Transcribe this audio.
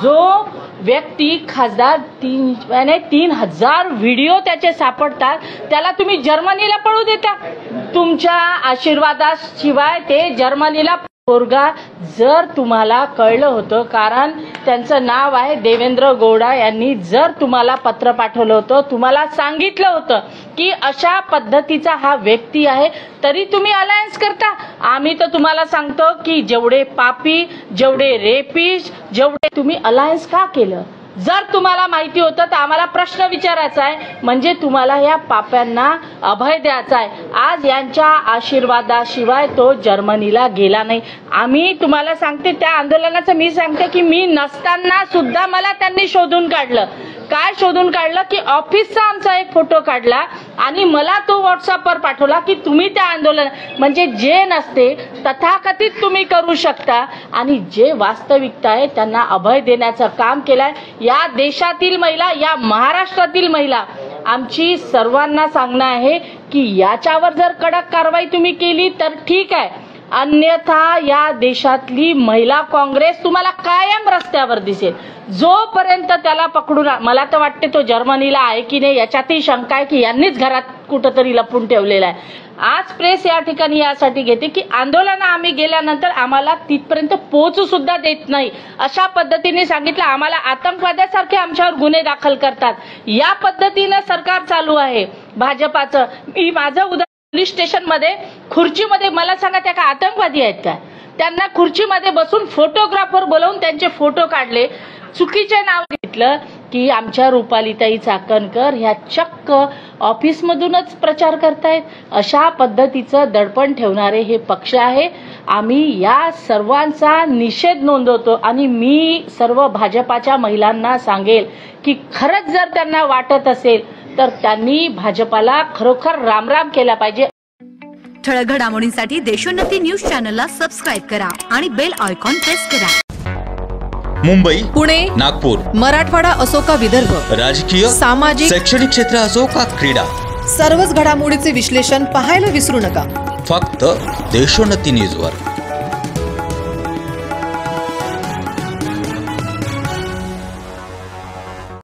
जो व्यक्ती खासदार 3,000 व्हिडिओ त्याचे सापडतात, त्याला तुम्ही जर्मनीला पळू देता? तुमच्या आशीर्वादाशिवाय ते जर्मनीला पोरगा जर तुम्हाला कळलं होतं, कारण त्यांचं नाव आहे देवेंद्र गौडा यांनी जर तुम्हाला पत्र पाठवलं होतं, तुम्हाला सांगितलं होतं की अशा पद्धतीचा हा व्यक्ती आहे, तरी तुम्ही अलायन्स करता. आम्ही तर तुम्हाला सांगतो की जेवढे पापी, जेवढे रेपिस्ट, जेवढे तुम्ही अलायन्स का केलं? जर तुम्हाला माहिती होतं तर आम्हाला प्रश्न विचारायचा आहे, म्हणजे तुम्हाला या पाप्यांना अभय द्यायचा आहे. आज यांच्या आशीर्वादाशिवाय तो जर्मनीला गेला नाही. आम्ही तुम्हाला सांगते, त्या आंदोलनाचं मी सांगते की मी नसताना सुद्धा मला त्यांनी शोधून काढलं. काय शोधून काढलं की ऑफिसचा आमचा एक फोटो काढला आणि मला तो व्हॉट्सअपवर पाठवला की तुम्ही त्या आंदोलन, म्हणजे जे नसते तथाकथित तुम्ही करू शकता आणि जे वास्तविकता आहे त्यांना अभय देण्याचं काम केलंय या देशातील महिला, या महाराष्ट्रातील महिला. आमची सर्वांना सांगणं आहे की याच्यावर जर कडक कारवाई तुम्ही केली तर ठीक आहे, अन्यथा या देशातली महिला काँग्रेस तुम्हाला कायम रस्त्यावर दिसेल. जोपर्यंत त्याला पकडून, मला तर वाटते तो जर्मनीला आहे की नाही याच्यातही शंका आहे की यांनीच घरात कुठंतरी लपून ठेवलेला आहे. आज प्रेस या ठिकाणी यासाठी घेते की आंदोलन आम्ही गेल्यानंतर आम्हाला तिथपर्यंत पोहोचू सुद्धा देत नाही, अशा पद्धतीने सांगितलं. आम्हाला आतंकवाद्यासारखे आमच्यावर गुन्हे दाखल करतात, या पद्धतीनं सरकार चालू आहे भाजपाचं. मी माझं उदाहरण, पोलीस स्टेशनमध्ये खुर्चीमध्ये, मला सांगा त्या का आतंकवादी आहेत का? त्यांना खुर्चीमध्ये बसून फोटोग्राफर बोलवून त्यांचे फोटो काढले, चुकीचे नाव घेतलं की आमच्या रुपालीताई चाकणकर ह्या चक्क ऑफिसमधूनच प्रचार करतायत. अशा पद्धतीचं दडपण ठेवणारे हे पक्ष आहे. आम्ही या सर्वांचा निषेध नोंदवतो आणि मी सर्व भाजपाच्या महिलांना सांगेल की खरंच जर त्यांना वाटत असेल तर त्यांनी भाजपाला खरोखर रामराम केला पाहिजे. ठळक घडामोडींसाठी देशोन्नती न्यूज चॅनलला सबस्क्राईब करा आणि बेल आयकॉन प्रेस करा. मुंबई, पुणे, नागपूर, मराठवाडा असो का विदर्भ, राजकीय, सामाजिक, शैक्षणिक क्षेत्र असो का क्रीडा, सर्वच घडामोडीचे विश्लेषण पाहायला विसरू नका. फक्त देशोन्नती न्यूजवर.